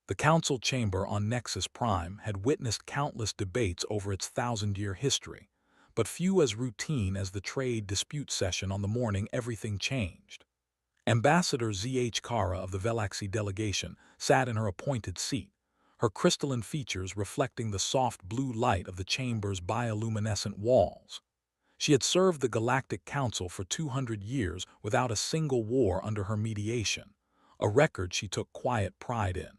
The council chamber on Nexus Prime had witnessed countless debates over its thousand-year history, but few as routine as the trade dispute session on the morning everything changed. Ambassador Z.H. Kara of the Velaxy delegation sat in her appointed seat, her crystalline features reflecting the soft blue light of the chamber's bioluminescent walls. She had served the Galactic Council for 200 years without a single war under her mediation, a record she took quiet pride in.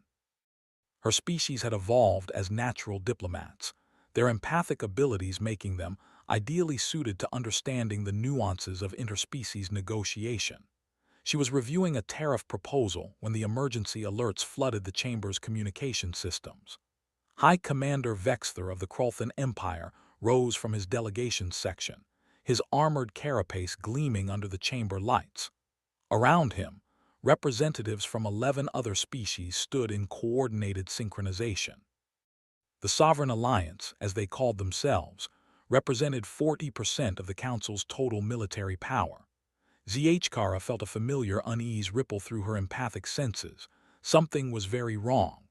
Her species had evolved as natural diplomats, their empathic abilities making them ideally suited to understanding the nuances of interspecies negotiation. She was reviewing a tariff proposal when the emergency alerts flooded the chamber's communication systems. High Commander Vexther of the Krolthan Empire rose from his delegation section, his armored carapace gleaming under the chamber lights. Around him, representatives from 11 other species stood in coordinated synchronization. The Sovereign Alliance, as they called themselves, represented 40% of the Council's total military power. Z.H. Kara felt a familiar unease ripple through her empathic senses. Something was very wrong.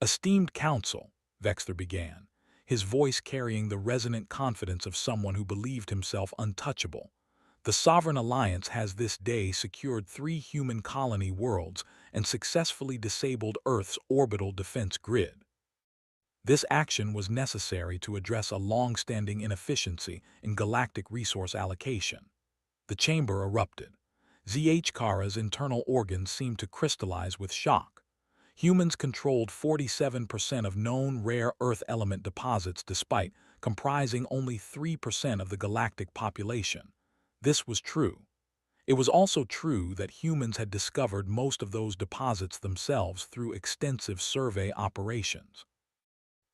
"Esteemed Council," Vexter began, his voice carrying the resonant confidence of someone who believed himself untouchable. "The Sovereign Alliance has this day secured 3 human colony worlds and successfully disabled Earth's orbital defense grid. This action was necessary to address a long-standing inefficiency in galactic resource allocation." The chamber erupted. Z.H. Kara's internal organs seemed to crystallize with shock. Humans controlled 47% of known rare Earth element deposits despite comprising only 3% of the galactic population. This was true. It was also true that humans had discovered most of those deposits themselves through extensive survey operations.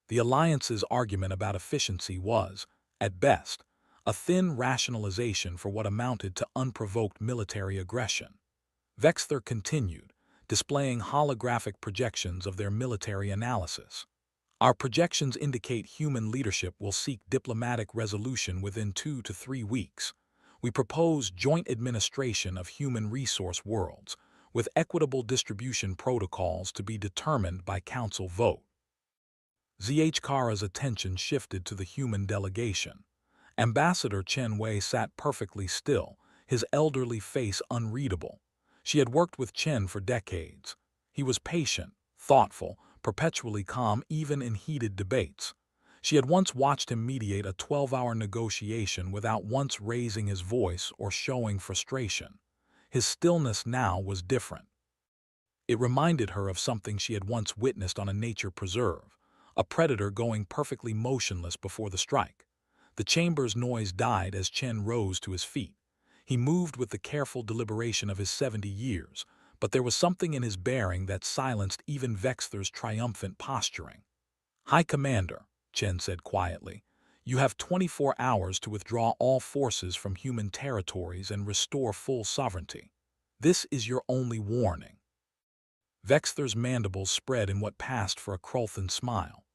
The Alliance's argument about efficiency was, at best, a thin rationalization for what amounted to unprovoked military aggression. Vexther continued, displaying holographic projections of their military analysis. "Our projections indicate human leadership will seek diplomatic resolution within 2 to 3 weeks. We propose joint administration of human resource worlds, with equitable distribution protocols to be determined by council vote." Z.H. Kara's attention shifted to the human delegation. Ambassador Chen Wei sat perfectly still, his elderly face unreadable. She had worked with Chen for decades. He was patient, thoughtful, perpetually calm even in heated debates. She had once watched him mediate a 12-hour negotiation without once raising his voice or showing frustration. His stillness now was different. It reminded her of something she had once witnessed on a nature preserve, a predator going perfectly motionless before the strike. The chamber's noise died as Chen rose to his feet. He moved with the careful deliberation of his 70 years, but there was something in his bearing that silenced even Vexther's triumphant posturing. "High Commander," Chen said quietly, "you have 24 hours to withdraw all forces from human territories and restore full sovereignty. This is your only warning." Vexther's mandibles spread in what passed for a Krolthan smile.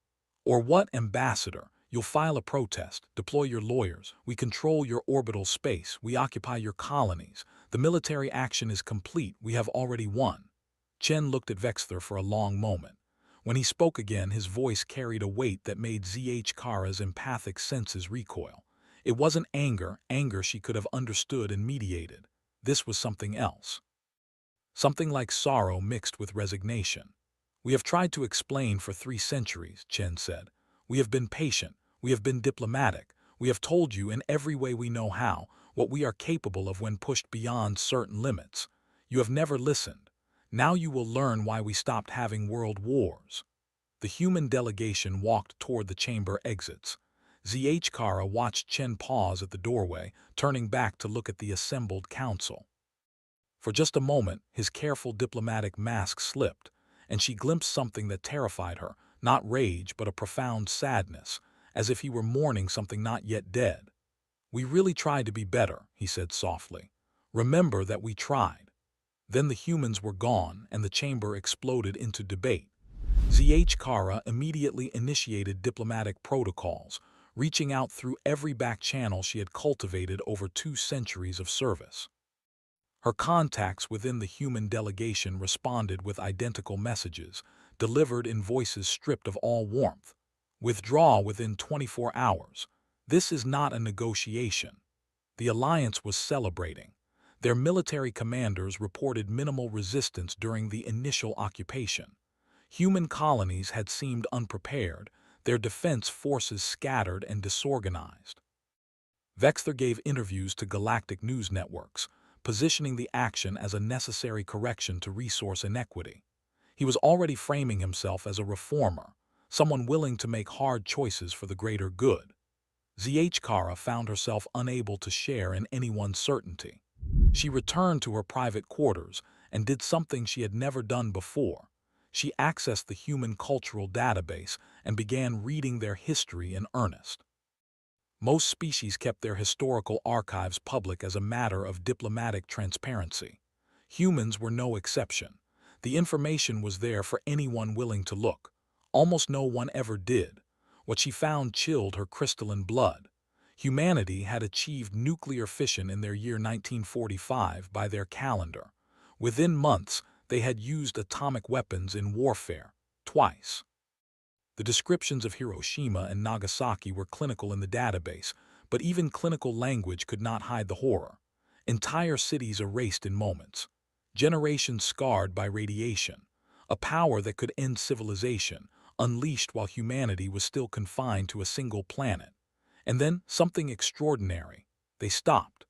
"Or what, Ambassador? You'll file a protest, deploy your lawyers, we control your orbital space, we occupy your colonies. The military action is complete, we have already won." Chen looked at Vexther for a long moment. When he spoke again, his voice carried a weight that made Z.H. Kara's empathic senses recoil. It wasn't anger she could have understood and mediated. This was something else. Something like sorrow mixed with resignation. "We have tried to explain for 3 centuries, Chen said. "We have been patient, we have been diplomatic, we have told you in every way we know how what we are capable of when pushed beyond certain limits. You have never listened. Now you will learn why we stopped having world wars." The human delegation walked toward the chamber exits. Z.H. Kara watched Chen pause at the doorway, turning back to look at the assembled council. For just a moment, his careful diplomatic mask slipped, and she glimpsed something that terrified her, not rage but a profound sadness, as if he were mourning something not yet dead. "We really tried to be better," he said softly. "Remember that we tried." Then the humans were gone and the chamber exploded into debate. Z.H. Kara immediately initiated diplomatic protocols, reaching out through every back channel she had cultivated over 2 centuries of service. Her contacts within the human delegation responded with identical messages, delivered in voices stripped of all warmth. Withdraw within 24 hours. This is not a negotiation. The alliance was celebrating. Their military commanders reported minimal resistance during the initial occupation. Human colonies had seemed unprepared, their defense forces scattered and disorganized. Vexler gave interviews to galactic news networks, positioning the action as a necessary correction to resource inequity. He was already framing himself as a reformer, someone willing to make hard choices for the greater good. Kara found herself unable to share in anyone's certainty. She returned to her private quarters and did something she had never done before. She accessed the human cultural database and began reading their history in earnest. Most species kept their historical archives public as a matter of diplomatic transparency. Humans were no exception. The information was there for anyone willing to look. Almost no one ever did. What she found chilled her crystalline blood. Humanity had achieved nuclear fission in their year 1945 by their calendar. Within months, they had used atomic weapons in warfare, twice. The descriptions of Hiroshima and Nagasaki were clinical in the database, but even clinical language could not hide the horror. Entire cities erased in moments. Generations scarred by radiation. A power that could end civilization, unleashed while humanity was still confined to a single planet. And then something extraordinary. They stopped.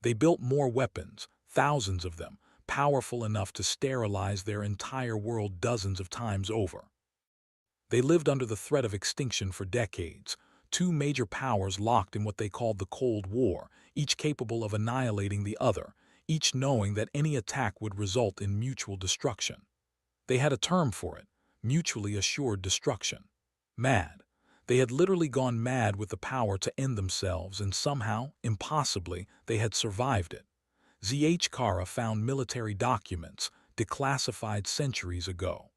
They built more weapons, thousands of them, powerful enough to sterilize their entire world dozens of times over. They lived under the threat of extinction for decades, two major powers locked in what they called the Cold War, each capable of annihilating the other, each knowing that any attack would result in mutual destruction. They had a term for it, mutually assured destruction. Mad. They had literally gone mad with the power to end themselves, and somehow, impossibly, they had survived it. Kara found military documents, declassified centuries ago.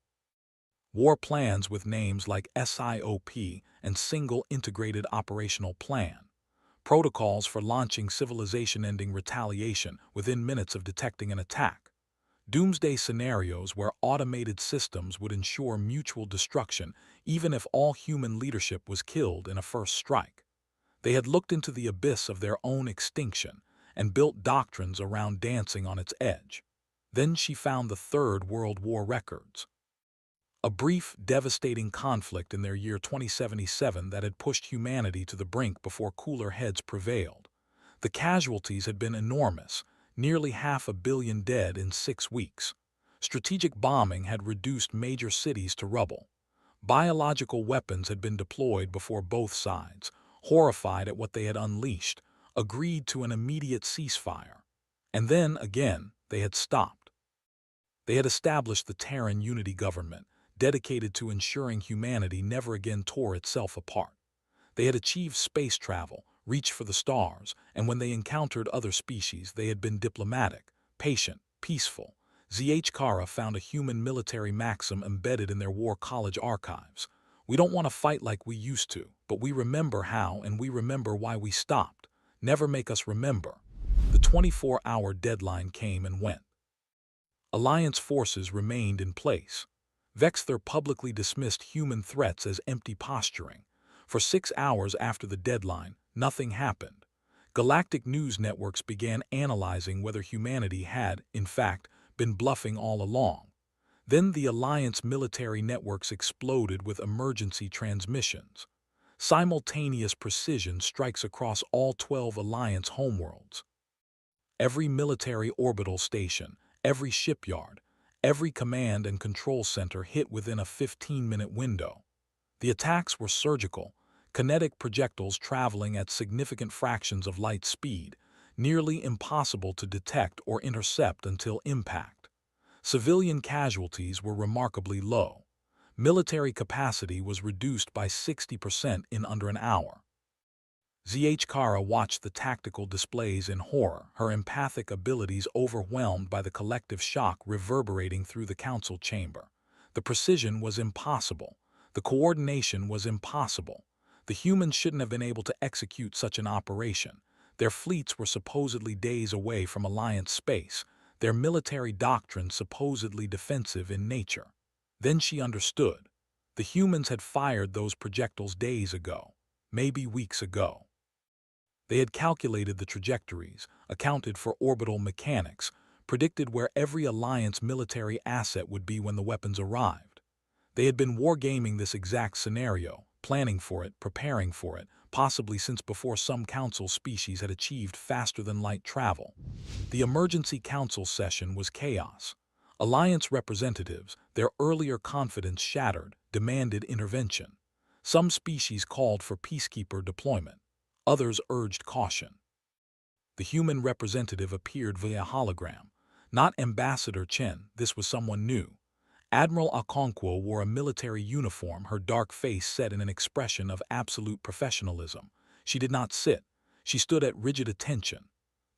War plans with names like SIOP and Single Integrated Operational Plan. Protocols for launching civilization-ending retaliation within minutes of detecting an attack. Doomsday scenarios where automated systems would ensure mutual destruction even if all human leadership was killed in a first strike. They had looked into the abyss of their own extinction and built doctrines around dancing on its edge. Then she found the Third World War records. A brief, devastating conflict in their year 2077 that had pushed humanity to the brink before cooler heads prevailed. The casualties had been enormous, nearly 500 million dead in 6 weeks. Strategic bombing had reduced major cities to rubble. Biological weapons had been deployed before both sides, horrified at what they had unleashed, agreed to an immediate ceasefire. And then, again, they had stopped. They had established the Terran Unity Government, dedicated to ensuring humanity never again tore itself apart. They had achieved space travel, reached for the stars, and when they encountered other species, they had been diplomatic, patient, peaceful. Kara found a human military maxim embedded in their war college archives. We don't want to fight like we used to, but we remember how and we remember why we stopped. Never make us remember. The 24-hour deadline came and went. Alliance forces remained in place. Vexler publicly dismissed human threats as empty posturing. For 6 hours after the deadline, nothing happened. Galactic news networks began analyzing whether humanity had, in fact, been bluffing all along. Then the Alliance military networks exploded with emergency transmissions. Simultaneous precision strikes across all 12 Alliance homeworlds. Every military orbital station, every shipyard, every command and control center hit within a 15-minute window. The attacks were surgical, kinetic projectiles traveling at significant fractions of light speed, nearly impossible to detect or intercept until impact. Civilian casualties were remarkably low. Military capacity was reduced by 60% in under an hour. Kara watched the tactical displays in horror, her empathic abilities overwhelmed by the collective shock reverberating through the council chamber. The precision was impossible. The coordination was impossible. The humans shouldn't have been able to execute such an operation. Their fleets were supposedly days away from Alliance space, their military doctrine supposedly defensive in nature. Then she understood. The humans had fired those projectiles days ago, maybe weeks ago. They had calculated the trajectories, accounted for orbital mechanics, predicted where every Alliance military asset would be when the weapons arrived. They had been wargaming this exact scenario, planning for it, preparing for it, possibly since before some Council species had achieved faster-than-light travel. The emergency Council session was chaos. Alliance representatives, their earlier confidence shattered, demanded intervention. Some species called for peacekeeper deployment. Others urged caution. The human representative appeared via hologram. Not Ambassador Chen, this was someone new. Admiral Okonkwo wore a military uniform, her dark face set in an expression of absolute professionalism. She did not sit. She stood at rigid attention.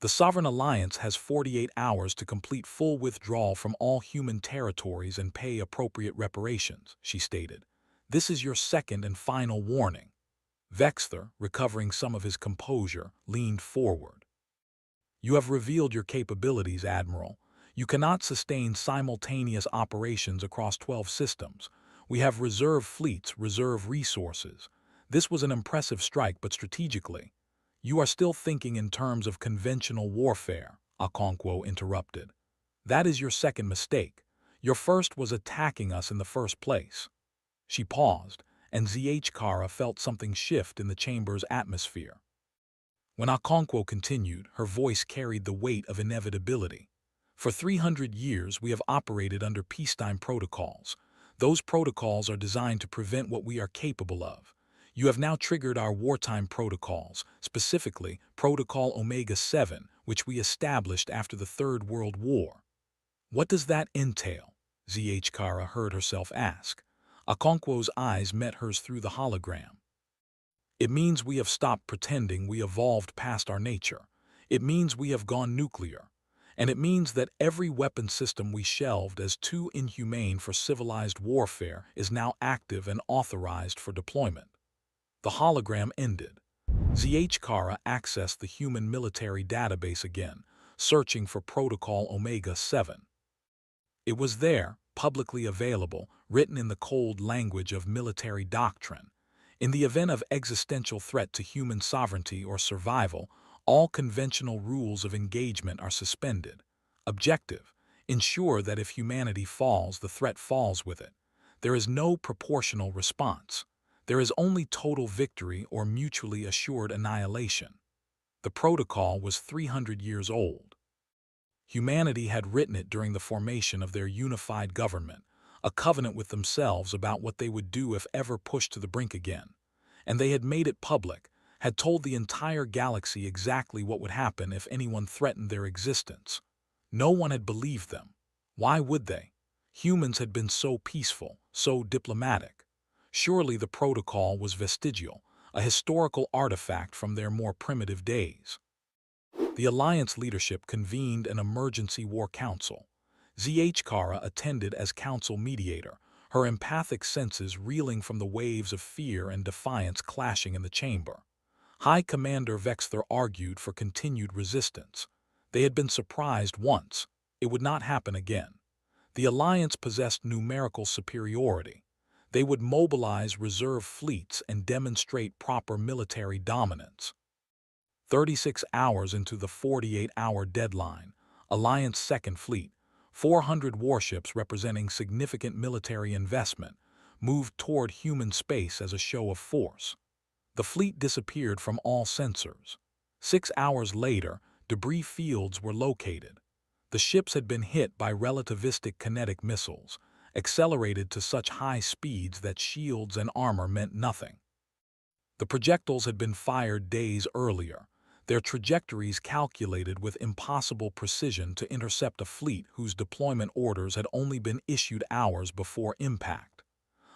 The Sovereign Alliance has 48 hours to complete full withdrawal from all human territories and pay appropriate reparations, she stated. This is your second and final warning. Vexther, recovering some of his composure, leaned forward. You have revealed your capabilities, Admiral. You cannot sustain simultaneous operations across 12 systems. We have reserve fleets, reserve resources. This was an impressive strike, but strategically. You are still thinking in terms of conventional warfare, Okonkwo interrupted. That is your second mistake. Your first was attacking us in the first place. She paused, and Kara felt something shift in the chamber's atmosphere. When Okonkwo continued, her voice carried the weight of inevitability. For 300 years, we have operated under peacetime protocols. Those protocols are designed to prevent what we are capable of. You have now triggered our wartime protocols, specifically Protocol Omega-7, which we established after the Third World War. What does that entail? Kara heard herself ask. Okonkwo's eyes met hers through the hologram. It means we have stopped pretending we evolved past our nature. It means we have gone nuclear. And it means that every weapon system we shelved as too inhumane for civilized warfare is now active and authorized for deployment. The hologram ended. Kara accessed the human military database again, searching for Protocol Omega-7. It was there, publicly available, written in the cold language of military doctrine. In the event of existential threat to human sovereignty or survival, all conventional rules of engagement are suspended. Objective: ensure that if humanity falls, the threat falls with it. There is no proportional response. There is only total victory or mutually assured annihilation. The protocol was 300 years old. Humanity had written it during the formation of their unified government, a covenant with themselves about what they would do if ever pushed to the brink again. And they had made it public, had told the entire galaxy exactly what would happen if anyone threatened their existence. No one had believed them. Why would they? Humans had been so peaceful, so diplomatic. Surely the protocol was vestigial, a historical artifact from their more primitive days. The Alliance leadership convened an emergency war council. Kara attended as council mediator, her empathic senses reeling from the waves of fear and defiance clashing in the chamber. High Commander Vexther argued for continued resistance. They had been surprised once. It would not happen again. The Alliance possessed numerical superiority. They would mobilize reserve fleets and demonstrate proper military dominance. 36 hours into the 48-hour deadline, Alliance Second Fleet, 400 warships representing significant military investment, moved toward human space as a show of force. The fleet disappeared from all sensors. 6 hours later, debris fields were located. The ships had been hit by relativistic kinetic missiles, accelerated to such high speeds that shields and armor meant nothing. The projectiles had been fired days earlier, their trajectories calculated with impossible precision to intercept a fleet whose deployment orders had only been issued hours before impact.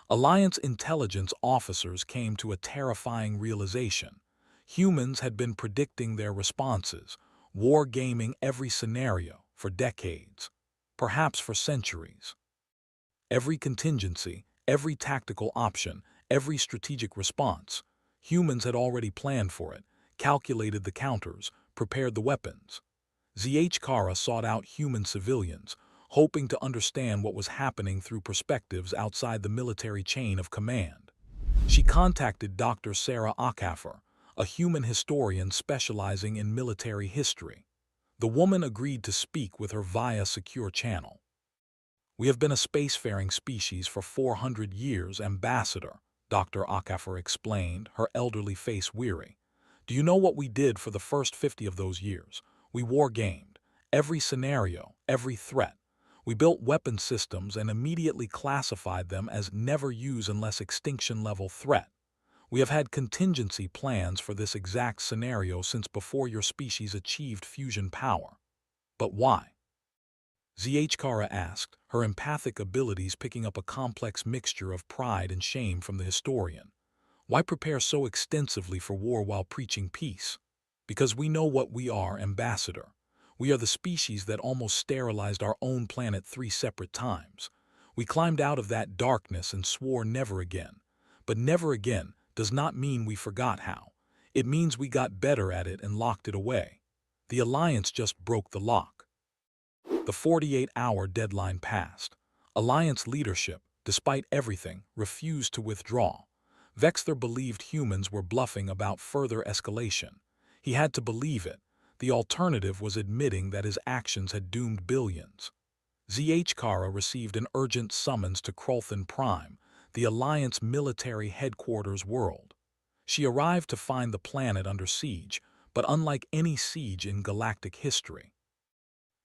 Alliance intelligence officers came to a terrifying realization. Humans had been predicting their responses, war-gaming every scenario for decades, perhaps for centuries. Every contingency, every tactical option, every strategic response, humans had already planned for it, calculated the counters, prepared the weapons. Kara sought out human civilians, hoping to understand what was happening through perspectives outside the military chain of command. She contacted Dr. Sarah Acaffer, a human historian specializing in military history. The woman agreed to speak with her via secure channel. "We have been a spacefaring species for 400 years, Ambassador," Dr. Acaffer explained, her elderly face weary. "Do you know what we did for the first 50 of those years? We war-gamed. Every scenario, every threat. We built weapon systems and immediately classified them as never use unless extinction-level threat. We have had contingency plans for this exact scenario since before your species achieved fusion power. But why?" Kara asked, her empathic abilities picking up a complex mixture of pride and shame from the historian. "Why prepare so extensively for war while preaching peace? Because we know what we are, Ambassador. We are the species that almost sterilized our own planet 3 separate times. We climbed out of that darkness and swore never again. But never again does not mean we forgot how. It means we got better at it and locked it away. The Alliance just broke the lock." The 48-hour deadline passed. Alliance leadership, despite everything, refused to withdraw. Vexler believed humans were bluffing about further escalation. He had to believe it. The alternative was admitting that his actions had doomed billions. Kara received an urgent summons to Krolthan Prime, the Alliance military headquarters world. She arrived to find the planet under siege, but unlike any siege in galactic history.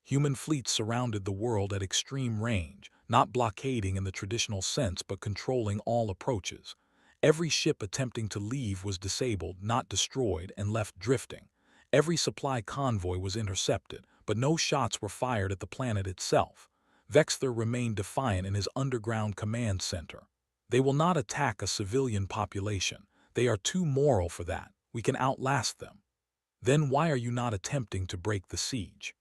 Human fleets surrounded the world at extreme range, not blockading in the traditional sense but controlling all approaches. Every ship attempting to leave was disabled, not destroyed, and left drifting. Every supply convoy was intercepted, but no shots were fired at the planet itself. Vexler remained defiant in his underground command center. "They will not attack a civilian population. They are too moral for that. We can outlast them." "Then why are you not attempting to break the siege?"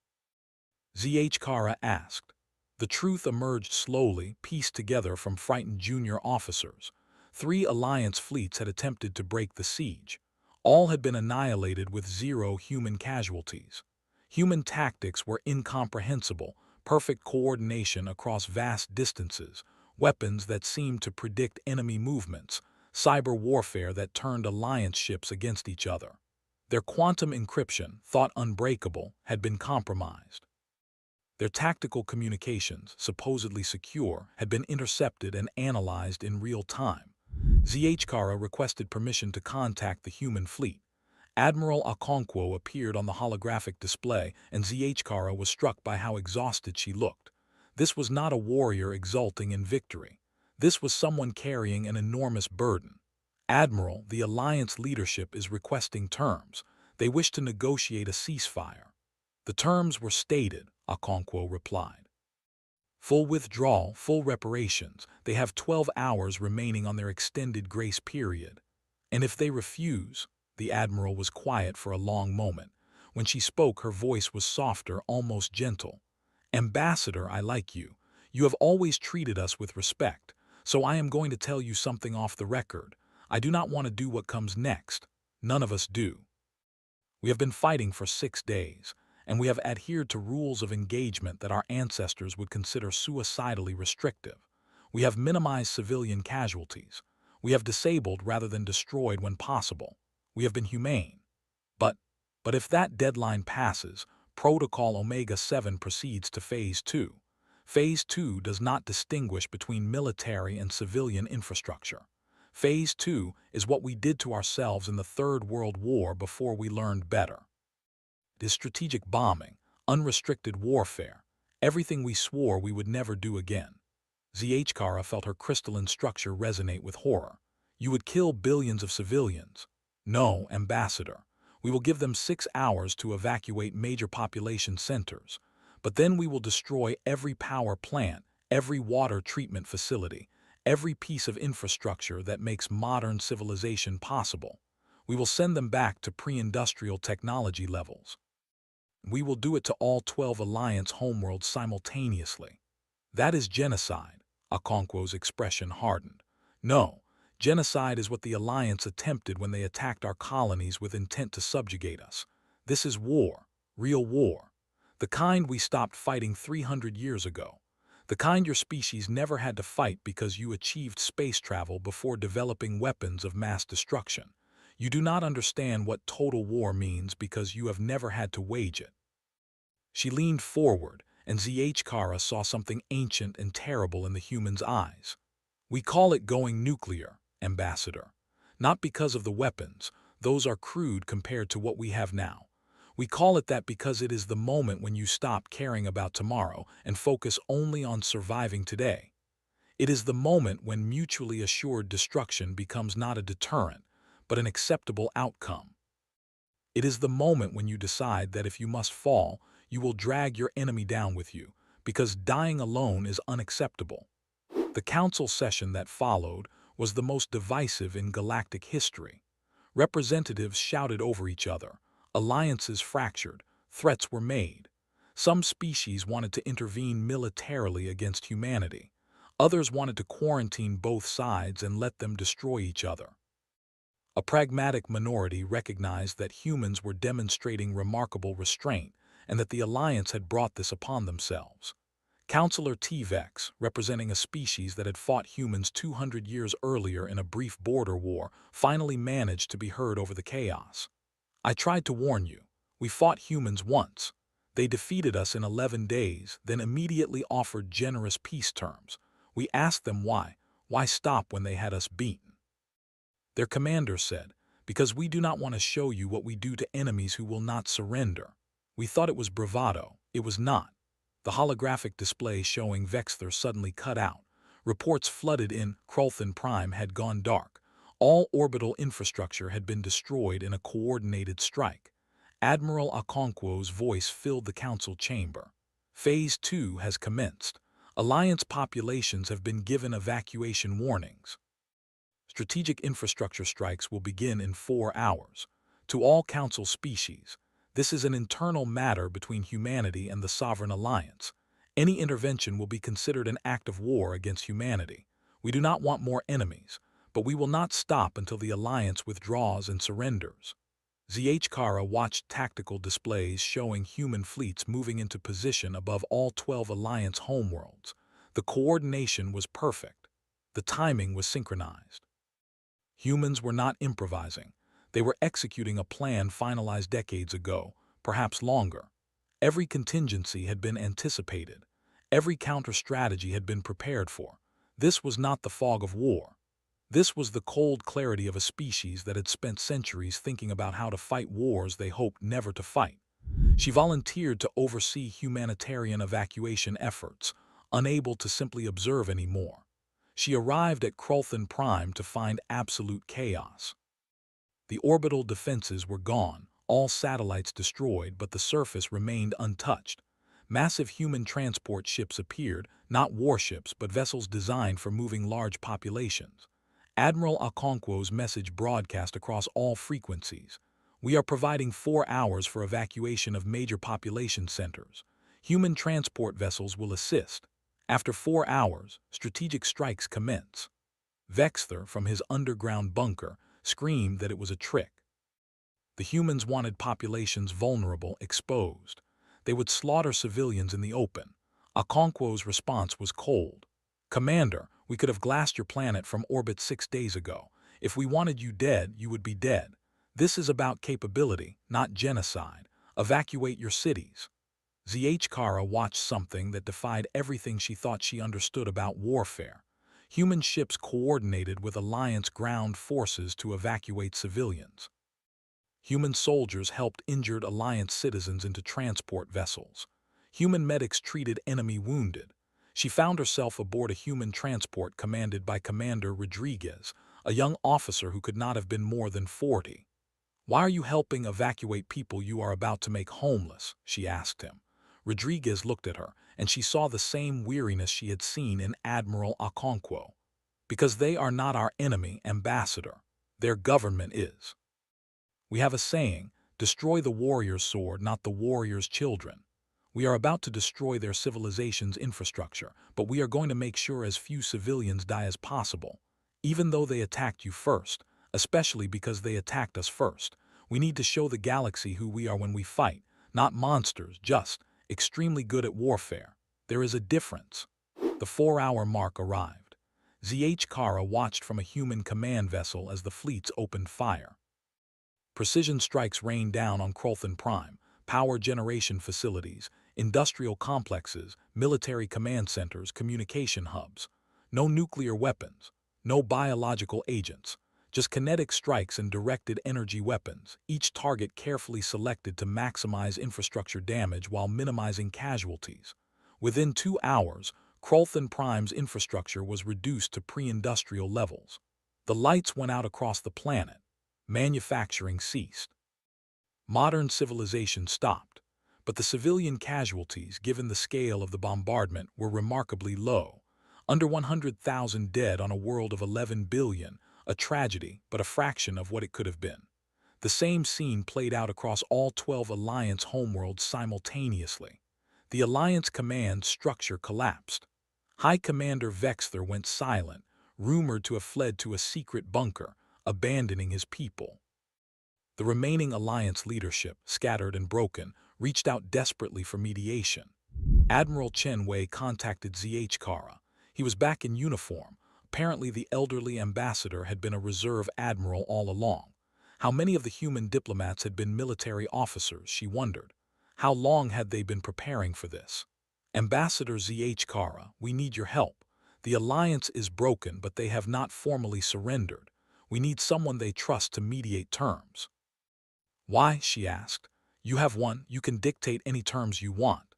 Kara asked. The truth emerged slowly, pieced together from frightened junior officers. 3 Alliance fleets had attempted to break the siege. All had been annihilated with 0 human casualties. Human tactics were incomprehensible, perfect coordination across vast distances, weapons that seemed to predict enemy movements, cyber warfare that turned Alliance ships against each other. Their quantum encryption, thought unbreakable, had been compromised. Their tactical communications, supposedly secure, had been intercepted and analyzed in real time. Kara requested permission to contact the human fleet. Admiral Okonkwo appeared on the holographic display, and Kara was struck by how exhausted she looked. This was not a warrior exulting in victory. This was someone carrying an enormous burden. "Admiral, the Alliance leadership is requesting terms. They wish to negotiate a ceasefire." "The terms were stated," Okonkwo replied. "Full withdrawal, full reparations. They have 12 hours remaining on their extended grace period. And if they refuse—" The Admiral was quiet for a long moment. When she spoke, her voice was softer, almost gentle. "Ambassador, I like you. You have always treated us with respect. So I am going to tell you something off the record. I do not want to do what comes next. None of us do. We have been fighting for 6 days. And we have adhered to rules of engagement that our ancestors would consider suicidally restrictive. We have minimized civilian casualties. We have disabled rather than destroyed when possible. We have been humane. But if that deadline passes, Protocol Omega-7 proceeds to Phase 2. Phase 2 does not distinguish between military and civilian infrastructure. Phase 2 is what we did to ourselves in the Third World War before we learned better. It is strategic bombing, unrestricted warfare, everything we swore we would never do again. Kara felt her crystalline structure resonate with horror. "You would kill billions of civilians." "No, Ambassador. We will give them 6 hours to evacuate major population centers. But then we will destroy every power plant, every water treatment facility, every piece of infrastructure that makes modern civilization possible. We will send them back to pre-industrial technology levels. We will do it to all 12 Alliance homeworlds simultaneously." "That is genocide," Okonkwo's expression hardened. "No, genocide is what the Alliance attempted when they attacked our colonies with intent to subjugate us. This is war, real war. The kind we stopped fighting 300 years ago. The kind your species never had to fight because you achieved space travel before developing weapons of mass destruction. You do not understand what total war means because you have never had to wage it. She leaned forward, and Zhkara saw something ancient and terrible in the human's eyes. We call it going nuclear, Ambassador. Not because of the weapons, those are crude compared to what we have now. We call it that because it is the moment when you stop caring about tomorrow and focus only on surviving today. It is the moment when mutually assured destruction becomes not a deterrent, but an acceptable outcome. It is the moment when you decide that if you must fall, you will drag your enemy down with you, because dying alone is unacceptable. The council session that followed was the most divisive in galactic history. Representatives shouted over each other, alliances fractured, threats were made. Some species wanted to intervene militarily against humanity. Others wanted to quarantine both sides and let them destroy each other. A pragmatic minority recognized that humans were demonstrating remarkable restraint and that the Alliance had brought this upon themselves. Councillor T-Vex, representing a species that had fought humans 200 years earlier in a brief border war, finally managed to be heard over the chaos. I tried to warn you. We fought humans once. They defeated us in 11 days, then immediately offered generous peace terms. We asked them why. Why stop when they had us beaten? Their commander said, because we do not want to show you what we do to enemies who will not surrender. We thought it was bravado. It was not. The holographic display showing Vexthor suddenly cut out. Reports flooded in. Colonies Prime had gone dark. All orbital infrastructure had been destroyed in a coordinated strike. Admiral Okonkwo's voice filled the council chamber. Phase 2 has commenced. Alliance populations have been given evacuation warnings. Strategic infrastructure strikes will begin in 4 hours. To all Council species, this is an internal matter between humanity and the Sovereign Alliance. Any intervention will be considered an act of war against humanity. We do not want more enemies, but we will not stop until the Alliance withdraws and surrenders. Zhkara watched tactical displays showing human fleets moving into position above all 12 Alliance homeworlds. The coordination was perfect. The timing was synchronized. Humans were not improvising. They were executing a plan finalized decades ago, perhaps longer. Every contingency had been anticipated. Every counter-strategy had been prepared for. This was not the fog of war. This was the cold clarity of a species that had spent centuries thinking about how to fight wars they hoped never to fight. She volunteered to oversee humanitarian evacuation efforts, unable to simply observe anymore. She arrived at Colonies Prime to find absolute chaos. The orbital defenses were gone, all satellites destroyed, but the surface remained untouched. Massive human transport ships appeared, not warships, but vessels designed for moving large populations. Admiral Okonkwo's message broadcast across all frequencies. We are providing 4 hours for evacuation of major population centers. Human transport vessels will assist. After 4 hours, strategic strikes commence. Vexthor, from his underground bunker, screamed that it was a trick. The humans wanted populations vulnerable, exposed. They would slaughter civilians in the open. Okonkwo's response was cold. Commander, we could have glassed your planet from orbit 6 days ago. If we wanted you dead, you would be dead. This is about capability, not genocide. Evacuate your cities. Zhkara watched something that defied everything she thought she understood about warfare. Human ships coordinated with Alliance ground forces to evacuate civilians. Human soldiers helped injured Alliance citizens into transport vessels. Human medics treated enemy wounded. She found herself aboard a human transport commanded by Commander Rodriguez, a young officer who could not have been more than 40. "Why are you helping evacuate people you are about to make homeless?" she asked him. Rodriguez looked at her, and she saw the same weariness she had seen in Admiral Okonkwo. "Because they are not our enemy, Ambassador. Their government is. We have a saying, destroy the warrior's sword, not the warrior's children. We are about to destroy their civilization's infrastructure, but we are going to make sure as few civilians die as possible. Even though they attacked you first, especially because they attacked us first, we need to show the galaxy who we are when we fight, not monsters, just extremely good at warfare. There is a difference. The 4-hour mark arrived. ZH Kara watched from a human command vessel as the fleets opened fire. Precision strikes rained down on Crolthan Prime, power generation facilities, industrial complexes, military command centers, communication hubs. No nuclear weapons, no biological agents, just kinetic strikes and directed energy weapons, each target carefully selected to maximize infrastructure damage while minimizing casualties. Within 2 hours, Crolthan Prime's infrastructure was reduced to pre-industrial levels. The lights went out across the planet. Manufacturing ceased. Modern civilization stopped, but the civilian casualties, given the scale of the bombardment, were remarkably low. Under 100,000 dead on a world of 11 billion, a tragedy, but a fraction of what it could have been. The same scene played out across all 12 Alliance homeworlds simultaneously. The Alliance command structure collapsed. High Commander Vexther went silent, rumored to have fled to a secret bunker, abandoning his people. The remaining Alliance leadership, scattered and broken, reached out desperately for mediation. Admiral Chen Wei contacted ZH Kara. He was back in uniform. Apparently the elderly ambassador had been a reserve admiral all along. How many of the human diplomats had been military officers, she wondered. How long had they been preparing for this? Ambassador ZH Kara, we need your help. The Alliance is broken, but they have not formally surrendered. We need someone they trust to mediate terms. Why? She asked. You have one, you can dictate any terms you want.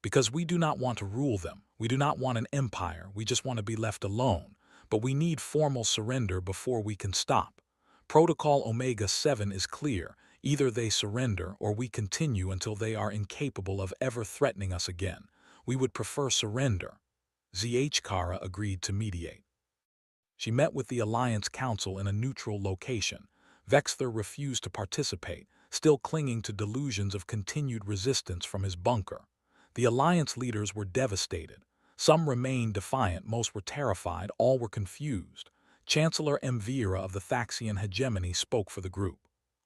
Because we do not want to rule them. We do not want an empire, we just want to be left alone. But we need formal surrender before we can stop. Protocol Omega-7 is clear. Either they surrender or we continue until they are incapable of ever threatening us again. We would prefer surrender. ZH Kara agreed to mediate. She met with the Alliance Council in a neutral location. Vexther refused to participate, still clinging to delusions of continued resistance from his bunker. The Alliance leaders were devastated. Some remained defiant, most were terrified, all were confused. Chancellor Mvira of the Thaxian hegemony spoke for the group.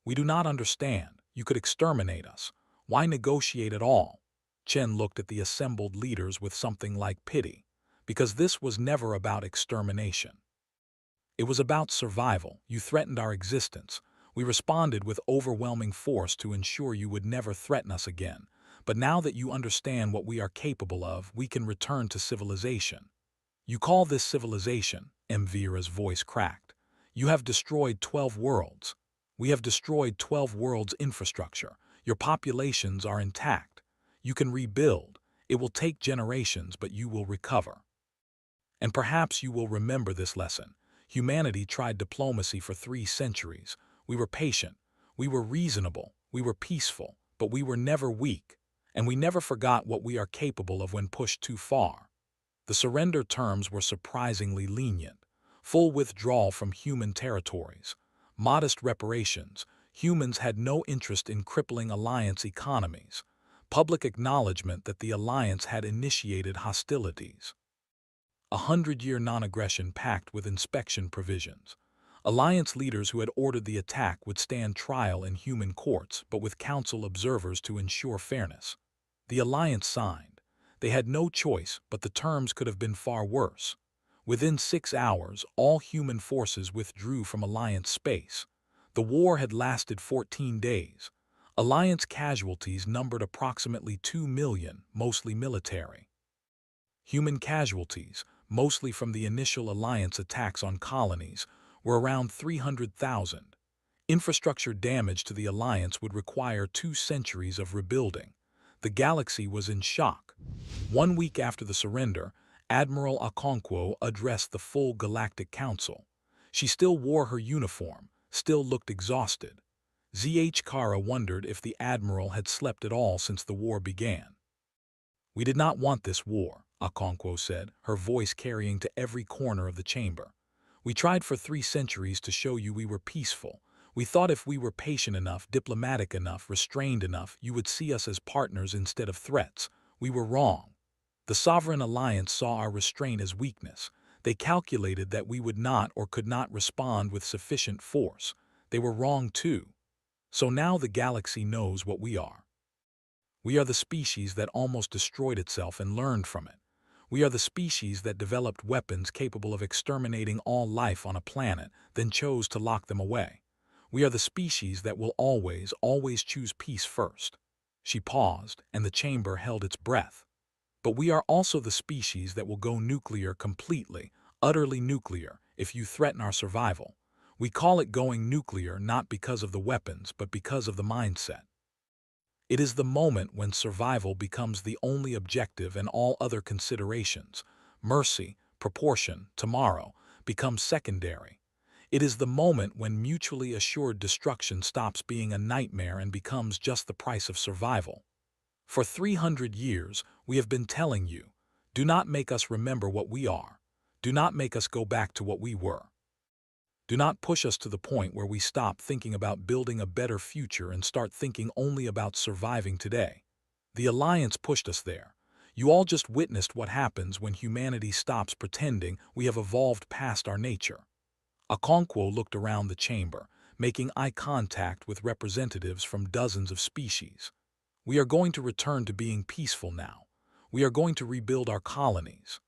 We do not understand. You could exterminate us. Why negotiate at all? Chen looked at the assembled leaders with something like pity. Because this was never about extermination. It was about survival. You threatened our existence. We responded with overwhelming force to ensure you would never threaten us again. But now that you understand what we are capable of, we can return to civilization. You call this civilization? Mvira's voice cracked. You have destroyed 12 worlds. We have destroyed 12 worlds' infrastructure. Your populations are intact. You can rebuild. It will take generations, but you will recover. And perhaps you will remember this lesson. Humanity tried diplomacy for 3 centuries. We were patient. We were reasonable. We were peaceful. But we were never weak. And we never forgot what we are capable of when pushed too far. The surrender terms were surprisingly lenient. Full withdrawal from human territories. Modest reparations. Humans had no interest in crippling Alliance economies. Public acknowledgement that the Alliance had initiated hostilities. A 100-year non-aggression pact with inspection provisions. Alliance leaders who had ordered the attack would stand trial in human courts, but with council observers to ensure fairness. The Alliance signed. They had no choice, but the terms could have been far worse. Within 6 hours, all human forces withdrew from Alliance space. The war had lasted 14 days. Alliance casualties numbered approximately 2 million, mostly military. Human casualties, mostly from the initial Alliance attacks on colonies, were around 300,000. Infrastructure damage to the Alliance would require 2 centuries of rebuilding. The galaxy was in shock. 1 week after the surrender, Admiral Okonkwo addressed the full Galactic Council. She still wore her uniform, still looked exhausted. ZH Kara wondered if the Admiral had slept at all since the war began. We did not want this war, Okonkwo said, her voice carrying to every corner of the chamber. We tried for 3 centuries to show you we were peaceful. We thought if we were patient enough, diplomatic enough, restrained enough, you would see us as partners instead of threats. We were wrong. The Sovereign Alliance saw our restraint as weakness. They calculated that we would not or could not respond with sufficient force. They were wrong too. So now the galaxy knows what we are. We are the species that almost destroyed itself and learned from it. We are the species that developed weapons capable of exterminating all life on a planet, then chose to lock them away. We are the species that will always, always choose peace first. She paused, and the chamber held its breath. But we are also the species that will go nuclear completely, utterly nuclear, if you threaten our survival. We call it going nuclear not because of the weapons, but because of the mindset. It is the moment when survival becomes the only objective and all other considerations, mercy, proportion, tomorrow, become secondary. It is the moment when mutually assured destruction stops being a nightmare and becomes just the price of survival. For 300 years, we have been telling you, do not make us remember what we are. Do not make us go back to what we were. Do not push us to the point where we stop thinking about building a better future and start thinking only about surviving today. The Alliance pushed us there. You all just witnessed what happens when humanity stops pretending we have evolved past our nature. Okonkwo looked around the chamber, making eye contact with representatives from dozens of species. We are going to return to being peaceful now. We are going to rebuild our colonies.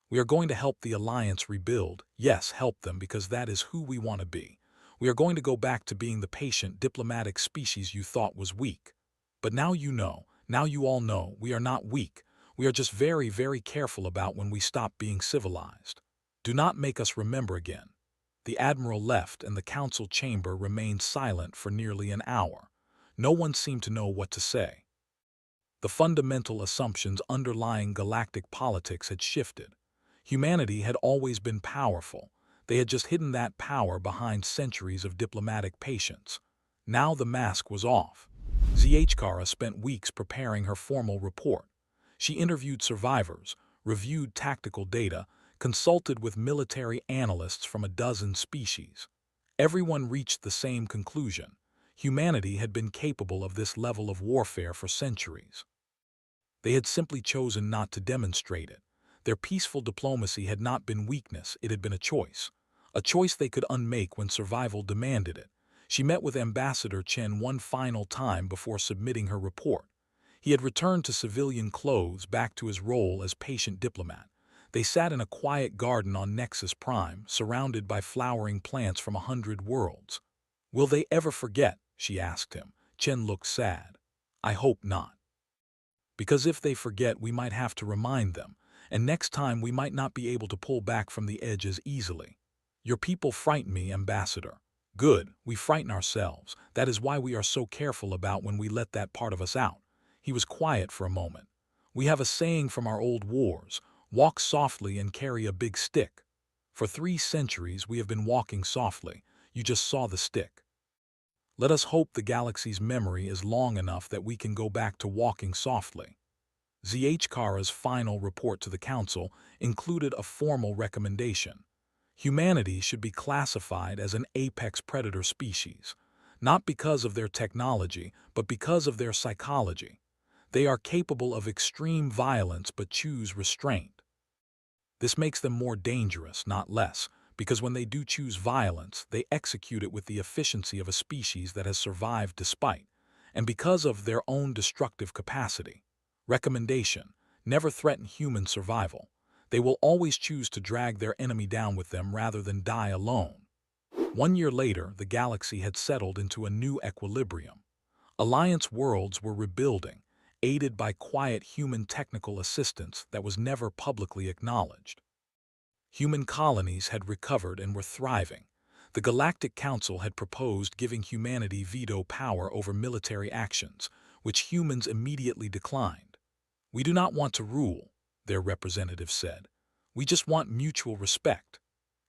We are going to help the Alliance rebuild. Yes, help them because that is who we want to be. We are going to go back to being the patient, diplomatic species you thought was weak. But now you know, now you all know, we are not weak. We are just very, very careful about when we stop being civilized. Do not make us remember again. The Admiral left and the council chamber remained silent for nearly an hour. No one seemed to know what to say. The fundamental assumptions underlying galactic politics had shifted. Humanity had always been powerful. They had just hidden that power behind centuries of diplomatic patience. Now the mask was off. Zhkara spent weeks preparing her formal report. She interviewed survivors, reviewed tactical data, consulted with military analysts from a dozen species. Everyone reached the same conclusion. Humanity had been capable of this level of warfare for centuries. They had simply chosen not to demonstrate it. Their peaceful diplomacy had not been weakness, it had been a choice they could unmake when survival demanded it. She met with Ambassador Chen one final time before submitting her report. He had returned to civilian clothes, back to his role as patient diplomat. They sat in a quiet garden on Nexus Prime, surrounded by flowering plants from 100 worlds. "Will they ever forget?" she asked him. Chen looked sad. "I hope not. Because if they forget, we might have to remind them, and next time we might not be able to pull back from the edge as easily. Your people frighten me, Ambassador." "Good, we frighten ourselves. That is why we are so careful about when we let that part of us out." He was quiet for a moment. "We have a saying from our old wars, walk softly and carry a big stick. For 3 centuries we have been walking softly. You just saw the stick. Let us hope the galaxy's memory is long enough that we can go back to walking softly." Zhkara's final report to the Council included a formal recommendation. Humanity should be classified as an apex predator species, not because of their technology, but because of their psychology. They are capable of extreme violence but choose restraint. This makes them more dangerous, not less, because when they do choose violence, they execute it with the efficiency of a species that has survived despite, and because of their own destructive capacity. Recommendation: never threaten human survival. They will always choose to drag their enemy down with them rather than die alone. 1 year later, the galaxy had settled into a new equilibrium. Alliance worlds were rebuilding, aided by quiet human technical assistance that was never publicly acknowledged. Human colonies had recovered and were thriving. The Galactic Council had proposed giving humanity veto power over military actions, which humans immediately declined. "We do not want to rule," their representative said. "We just want mutual respect."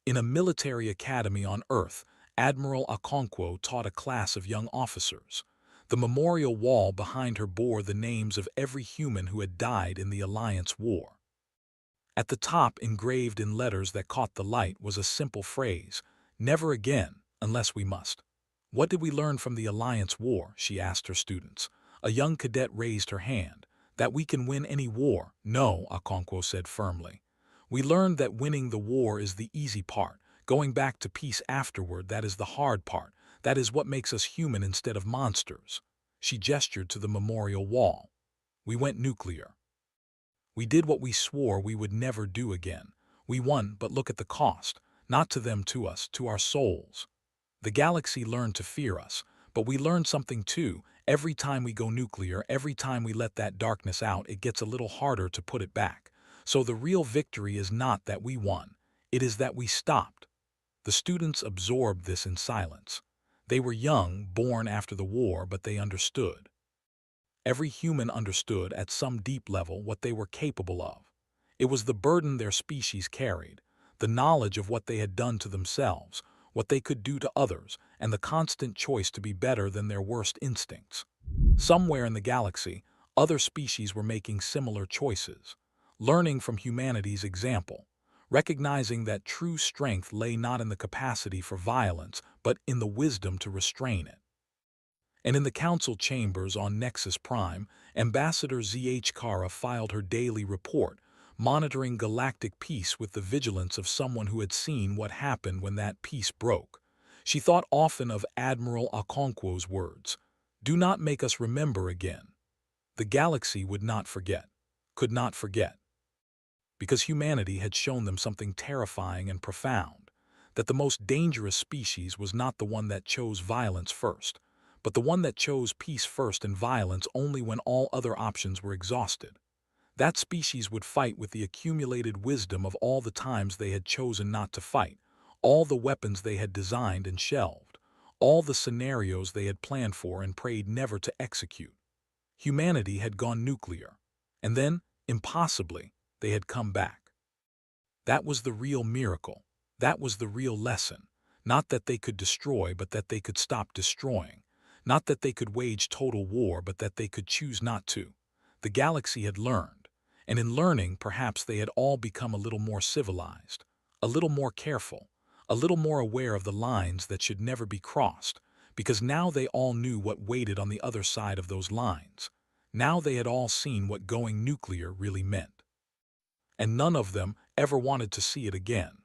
In a military academy on Earth, Admiral Okonkwo taught a class of young officers. The memorial wall behind her bore the names of every human who had died in the Alliance War. At the top, engraved in letters that caught the light, was a simple phrase: "Never again, unless we must." "What did we learn from the Alliance War?" she asked her students. A young cadet raised her hand. "That we can win any war." "No," Okonkwo said firmly. "We learned that winning the war is the easy part. Going back to peace afterward, that is the hard part. That is what makes us human instead of monsters." She gestured to the memorial wall. We went nuclear. We did what we swore we would never do again. We won, but look at the cost. Not to them, to us, to our souls. The galaxy learned to fear us, but we learned something too. Every time we go nuclear, every time we let that darkness out, it gets a little harder to put it back. So the real victory is not that we won. It is that we stopped. The students absorbed this in silence. They were young, born after the war, but they understood. Every human understood at some deep level what they were capable of. It was the burden their species carried, the knowledge of what they had done to themselves, what they could do to others, and the constant choice to be better than their worst instincts. Somewhere in the galaxy, other species were making similar choices, learning from humanity's example, recognizing that true strength lay not in the capacity for violence, but in the wisdom to restrain it. And in the council chambers on Nexus Prime, Ambassador Z.H. Kara filed her daily report, monitoring galactic peace with the vigilance of someone who had seen what happened when that peace broke. She thought often of Admiral Okonkwo's words, "Do not make us remember again." The galaxy would not forget, could not forget, because humanity had shown them something terrifying and profound, that the most dangerous species was not the one that chose violence first, but the one that chose peace first and violence only when all other options were exhausted. That species would fight with the accumulated wisdom of all the times they had chosen not to fight, all the weapons they had designed and shelved, all the scenarios they had planned for and prayed never to execute. Humanity had gone nuclear, and then, impossibly, they had come back. That was the real miracle. That was the real lesson. Not that they could destroy, but that they could stop destroying. Not that they could wage total war, but that they could choose not to. The galaxy had learned, and in learning, perhaps they had all become a little more civilized, a little more careful, a little more aware of the lines that should never be crossed, because now they all knew what waited on the other side of those lines. Now they had all seen what going nuclear really meant. And none of them ever wanted to see it again.